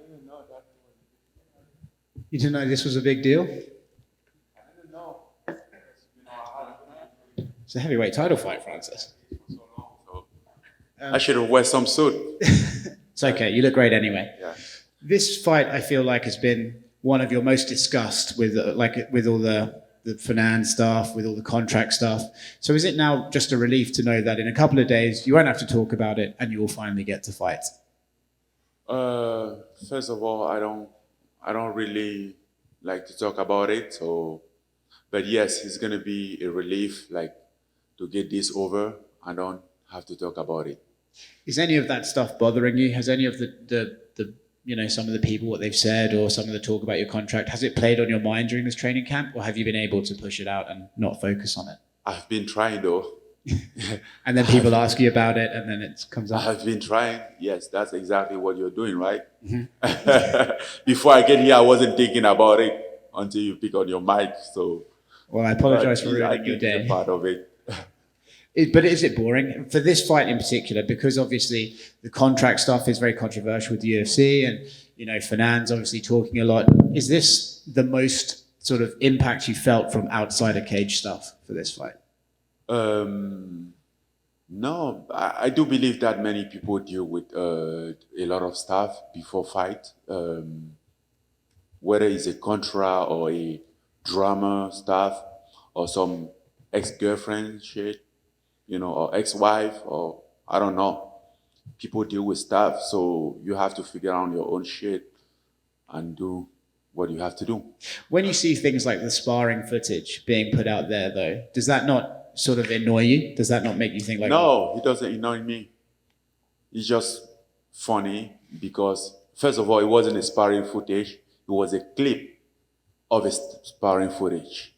didn't know that. You didn't know this was a big deal? I didn't know. It's a heavyweight title fight, Francis. For so long. So I should have wear some suit. It's okay. You look great anyway. Yeah. This fight, I feel like, has been one of your most discussed with with all the finance stuff, with all the contract stuff. So is it now just a relief to know that in a couple of days you won't have to talk about it and you will finally get to fight? First of all, I don't really like to talk about it. So, but yes, it's gonna be a relief, like to get this over. I don't have to talk about it. Is any of that stuff bothering you? Has any of the some of the people, what they've said, or some of the talk about your contract, has it played on your mind during this training camp, or have you been able to push it out and not focus on it? I've been trying though. And then people ask you about it, and then it comes up. I've been trying. Yes, that's exactly what you're doing, right? Before I get here, I wasn't thinking about it until you pick on your mic. So, Well, I apologize for I ruining your think it's a day. part of it. But is it boring for this fight in particular? Because obviously the contract stuff is very controversial with the UFC, and Fernand's obviously talking a lot. Is this the most sort of impact you felt from outside of cage stuff for this fight? No, I do believe that many people deal with a lot of stuff before fight, whether it's a contra or a drama stuff or some ex-girlfriend shit, or ex-wife, or I don't know. People deal with stuff, so you have to figure out your own shit and do what you have to do. When you see things like the sparring footage being put out there, though, does that not sort of annoy you? Does that not make you think like... No, it doesn't annoy me. It's just funny because, first of all, it wasn't a sparring footage. It was a clip of a sparring footage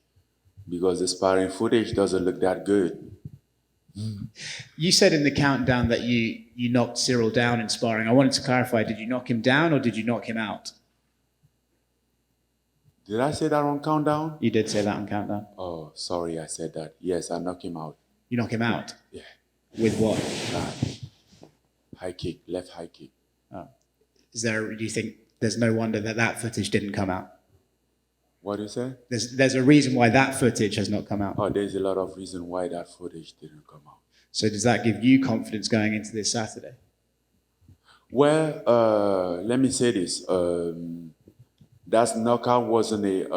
because the sparring footage doesn't look that good. You said in the countdown that you knocked Ciryl down in sparring. I wanted to clarify, did you knock him down or did you knock him out? Did I say that on countdown? You did say that on countdown. Oh, sorry, I said that. Yes, I knocked him out. You knock him out? Yeah. With what? High kick, left high kick. Oh. Do you think there's no wonder that footage didn't come out? What do you say? There's a reason why that footage has not come out. Oh, there's a lot of reason why that footage didn't come out. So does that give you confidence going into this Saturday? Well, let me say this. That knockout wasn't it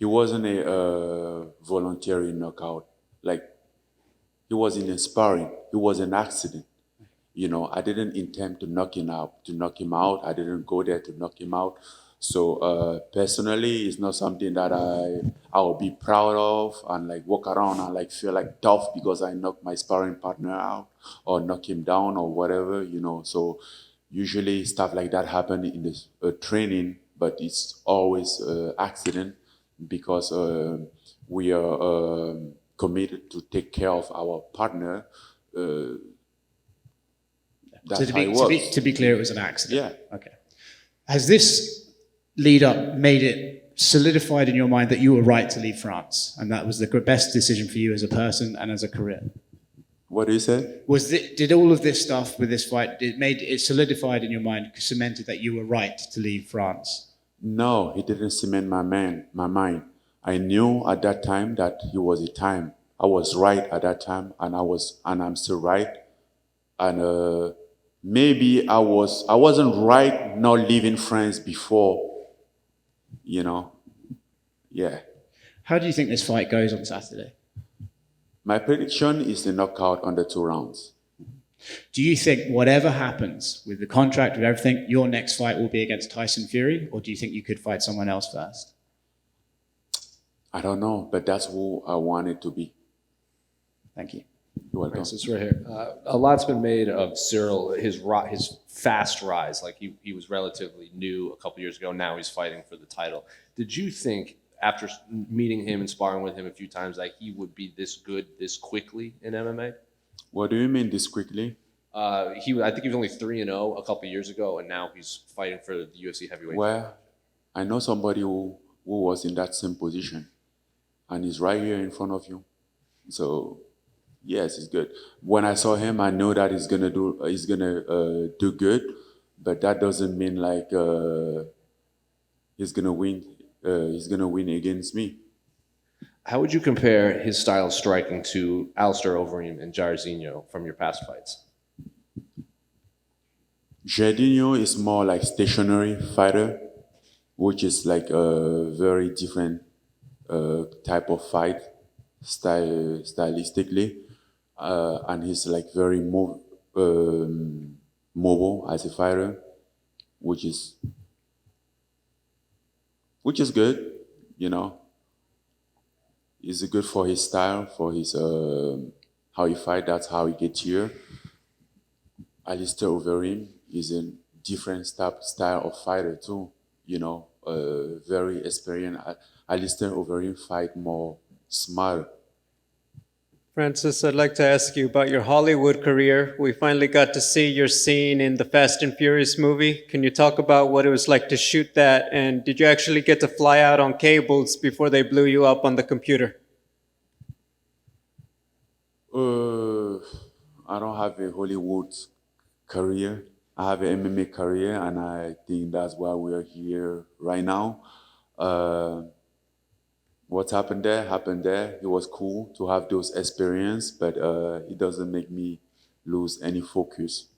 wasn't a voluntary knockout. Like, he wasn't inspiring. It was an accident. I didn't intend to knock him out. I didn't go there to knock him out. So personally, it's not something that I will be proud of and like walk around and like feel like tough because I knocked my sparring partner out or knock him down or whatever. So usually stuff like that happen in this training, but it's always accident because we are committed to take care of our partner. That's how it works. To be clear, it was an accident. Yeah. Okay. Has this lead up made it solidified in your mind that you were right to leave France and that was the best decision for you as a person and as a career? What do you say? Did all of this stuff with this fight, it solidified in your mind, cemented that you were right to leave France? No, it didn't cement my mind. I knew at that time that it was a time. I was right at that time, and I'm still right. And maybe I wasn't right not leaving France before. Yeah. How do you think this fight goes on Saturday? My prediction is the knockout under 2 rounds. Do you think whatever happens with the contract, with everything, your next fight will be against Tyson Fury, or do you think you could fight someone else first? I don't know, but that's who I want it to be. Thank you. You're welcome. Francis, right here. A lot's been made of Ciryl, his fast rise. Like he was relatively new a couple years ago. Now he's fighting for the title. Did you think, after meeting him and sparring with him a few times, that he would be this good this quickly in MMA? What do you mean this quickly? I think he was only 3-0 a couple years ago, and now he's fighting for the UFC heavyweight. Well, I know somebody who was in that same position, and he's right here in front of you. So, yes, it's good. When I saw him, I knew that he's gonna do good, but that doesn't mean like he's gonna win. He's gonna win against me. How would you compare his style of striking to Alistair Overeem and Jairzinho from your past fights? Jardinho is more like stationary fighter, which is like a very different type of fight stylistically, and he's like very mobile as a fighter, which is which is good, you know. It's good for his style, for his how he fight. That's how he gets here. Alistair Overeem is a different style of fighter too. You know, very experienced. Alistair Overeem fight more smart. Francis, I'd like to ask you about your Hollywood career. We finally got to see your scene in the Fast and Furious movie. Can you talk about what it was like to shoot that? And did you actually get to fly out on cables before they blew you up on the computer? I don't have a Hollywood career. I have an MMA career, and I think that's why we're here right now. What happened there happened there. It was cool to have those experience, but it doesn't make me lose any focus.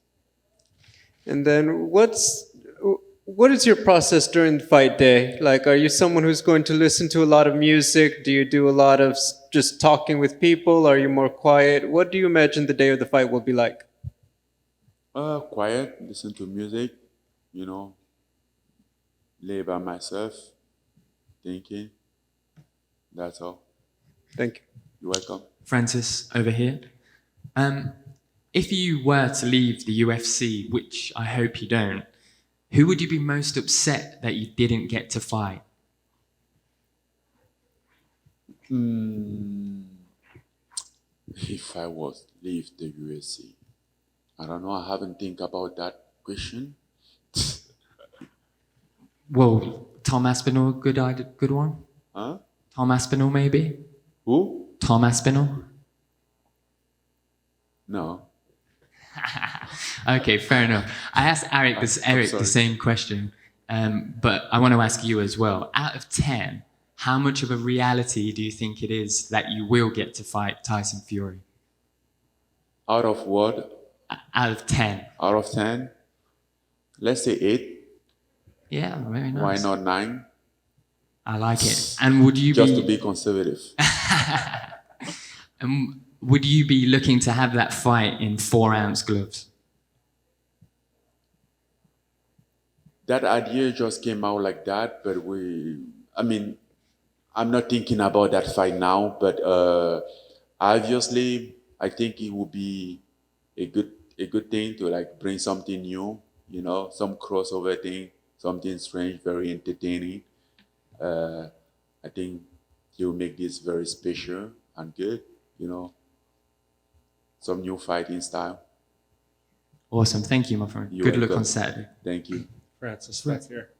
And then what is your process during the fight day? Like, are you someone who's going to listen to a lot of music? Do you do a lot of just talking with people? Are you more quiet? What do you imagine the day of the fight will be like? Quiet, listen to music, you know, lay by myself, thinking. That's all. Thank you. You're welcome. Francis, over here. If you were to leave the UFC, which I hope you don't, who would you be most upset that you didn't get to fight? If I was leave the UFC, I don't know. I haven't think about that question. Well, Tom Aspinall, good one. Huh? Tom Aspinall, maybe? Who? Tom Aspinall? No. Okay, fair enough. I asked Eric the sorry. same question, but I want to ask you as well. Out of 10, how much of a reality do you think it is that you will get to fight Tyson Fury? Out of what? Out of 10. Out of 10? Let's say 8. Yeah, very nice. Why not 9? I like it. And would you Just to be conservative. would you be looking to have that fight in 4-ounce gloves? That idea just came out like that, but I'm not thinking about that fight now, but obviously I think it would be a good thing to like bring something new, you know, some crossover thing, something strange, very entertaining. I think he'll make this very special and good, you know, some new fighting style. Awesome. Thank you, my friend. You're Good luck welcome. on Saturday. Thank you. Francis, right here.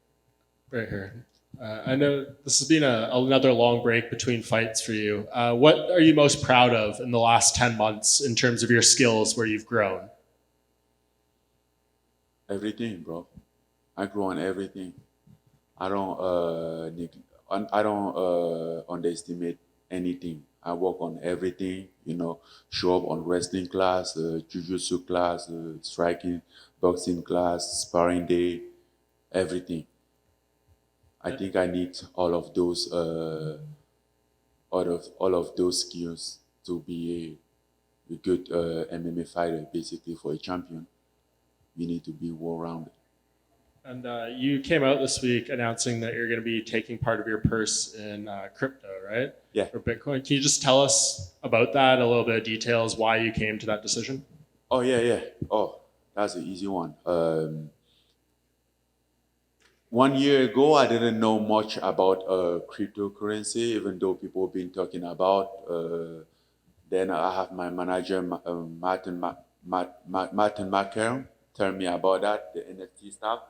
Right here. I know this has been another long break between fights for you. What are you most proud of in the last 10 months in terms of your skills where you've grown? Everything, bro. I grew on everything. I don't underestimate anything. I work on everything, you know, show up on wrestling class, jiu-jitsu class, striking, boxing class, sparring day, everything. I think I need all of those skills to be a good MMA fighter, basically for a champion. You need to be well-rounded. And you came out this week announcing that you're going to be taking part of your purse in crypto, right? Yeah. For Bitcoin. Can you just tell us about that, a little bit of details, why you came to that decision? Oh, yeah. Oh, that's an easy one. 1 year ago, I didn't know much about cryptocurrency, even though people have been talking about. Then I have my manager, Martin Macker, tell me about that, the NFT stuff.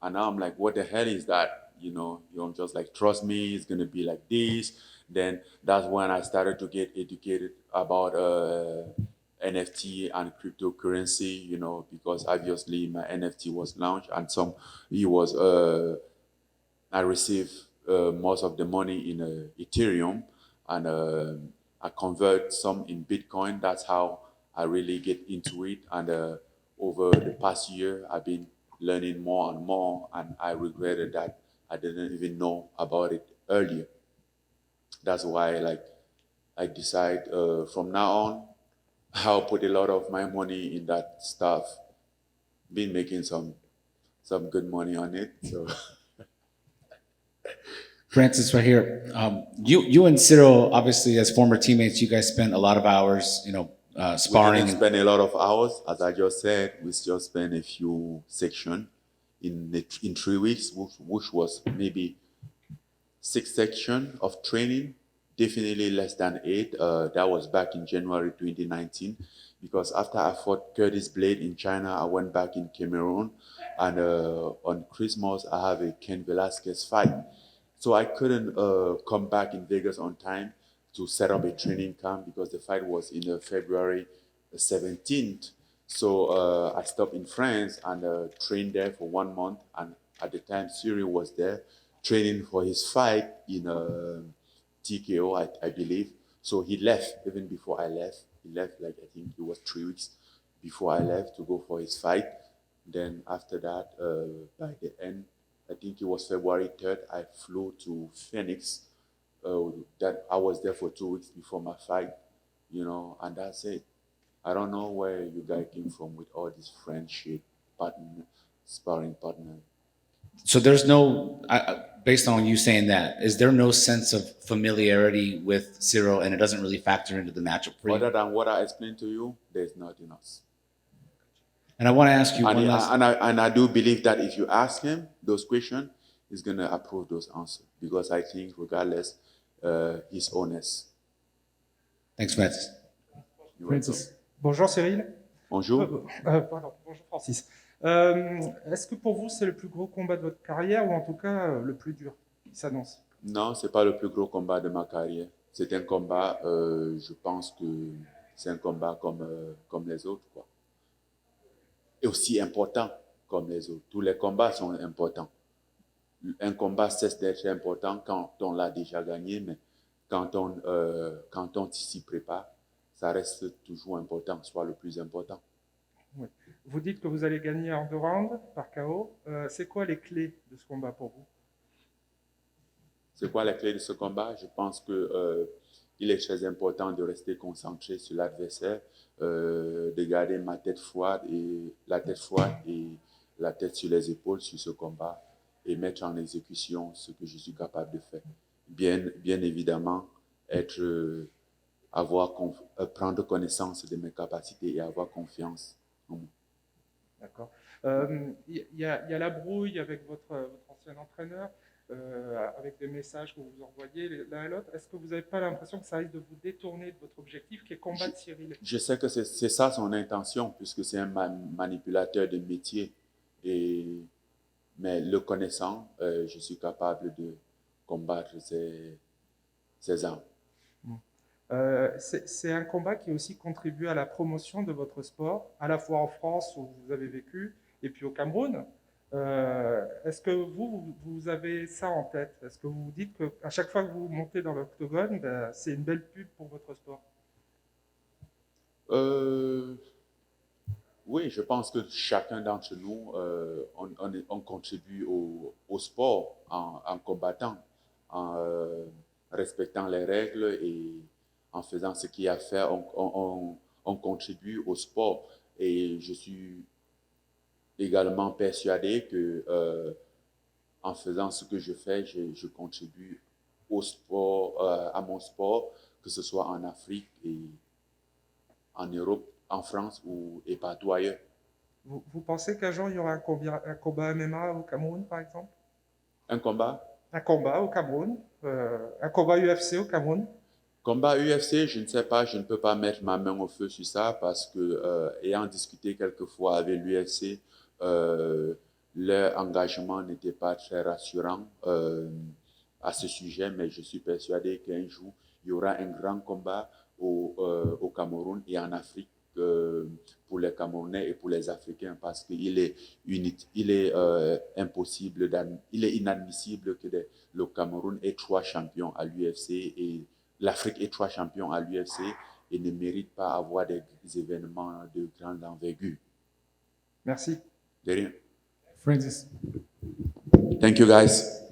And now I'm like, what the hell is that? You know, I'm just like, trust me, it's going to be like this. Then that's when I started to get educated about NFT and cryptocurrency, you know, because obviously my NFT was launched and I received most of the money in Ethereum, and I convert some in Bitcoin. That's how I really get into it. And over the past year, I've been learning more and more, and I regretted that I didn't even know about it earlier. That's why, like, I decide from now on, I'll put a lot of my money in that stuff. Been making some good money on it, so. Francis, right here. You and Ciryl, obviously, as former teammates, you guys spent a lot of hours, We sparring. didn't spend a lot of hours, as I just said. We just spent a few sections in 3 weeks, which was maybe 6 sections of training. Definitely less than 8. That was back in January 2019. Because after I fought Curtis Blade in China, I went back in Cameroon, and on Christmas I have a Ken Velasquez fight. So I couldn't come back in Vegas on time to set up a training camp because the fight was in February 17th. So I stopped in France and trained there for 1 month. And at the time, Ciryl was there training for his fight in TKO, I believe. So he left even before I left. He left, like, I think it was 3 weeks before I left to go for his fight. Then after that, by the end, I think it was February 3rd, I flew to Phoenix. That I was there for 2 weeks before my fight, you know, and that's it. I don't know where you guys came from with all this friendship, partner, sparring partner. So there's no, based on you saying that, is there no sense of familiarity with Ciryl, and it doesn't really factor into the matchup for you? Other than what I explained to you, there's nothing else. And I want to ask you And, one last. and I do believe that if you ask him those questions, he's going to approve those answers, because I think regardless, he's honest. Thanks, Francis. You're welcome. Francis. Bonjour Cyril. Bonjour. Pardon, bonjour Francis. Est-ce que pour vous c'est le plus gros combat de votre carrière ou en tout cas le plus dur qui s'annonce? Non, c'est pas le plus gros combat de ma carrière. C'est un combat, je pense que c'est un combat comme les autres, quoi. Et aussi important comme les autres. Tous les combats sont importants. Un combat cesse d'être important quand on l'a déjà gagné, mais quand on s'y prépare, ça reste toujours important, soit le plus important. Oui. Vous dites que vous allez gagner en 2 rounds par KO. C'est quoi les clés de ce combat pour vous? C'est quoi la clé de ce combat? Je pense que il est très important de rester concentré sur l'adversaire, de garder la tête froide et la tête sur les épaules sur ce combat et mettre en exécution ce que je suis capable de faire. Bien évidemment, prendre connaissance de mes capacités et avoir confiance en moi. D'accord. Il y a la brouille avec votre ancien entraîneur, avec des messages que vous vous envoyez l'un à l'autre. Est-ce que vous n'avez pas l'impression que ça risque de vous détourner de votre objectif qui est combattre Ciryl? Je sais que c'est ça son intention, puisque c'est un manipulateur de métier. Mais le connaissant, je suis capable de combattre ses armes. C'est un combat qui aussi contribue à la promotion de votre sport, à la fois en France où vous avez vécu et puis au Cameroun. Est-ce que vous avez ça en tête? Est-ce que vous vous dites qu'à chaque fois que vous montez dans l'octogone, c'est une belle pub pour votre sport? Oui, je pense que chacun d'entre nous, on contribue au sport en combattant, en respectant les règles et en faisant ce qu'il y a à faire. On contribue au sport. Et je suis également persuadé que en faisant ce que je fais, je contribue au sport, à mon sport, que ce soit en Afrique et en Europe, en France et partout ailleurs. Vous pensez qu'un jour il y aura un combat MMA au Cameroun, par exemple? Un combat? Un combat au Cameroun, un combat UFC au Cameroun? Combat UFC, je ne sais pas, je ne peux pas mettre ma main au feu sur ça parce que, ayant discuté quelques fois avec l'UFC, leur engagement n'était pas très rassurant à ce sujet, mais je suis persuadé qu'un jour, il y aura un grand combat au Cameroun et en Afrique pour les Camerounais et pour les Africains parce qu'il est impossible, il est inadmissible que le Cameroun ait 3 champions à l'UFC et l'Afrique ait 3 champions à l'UFC et ne mérite pas avoir des événements de grande envergure. Merci. De rien. Francis. Thank you guys.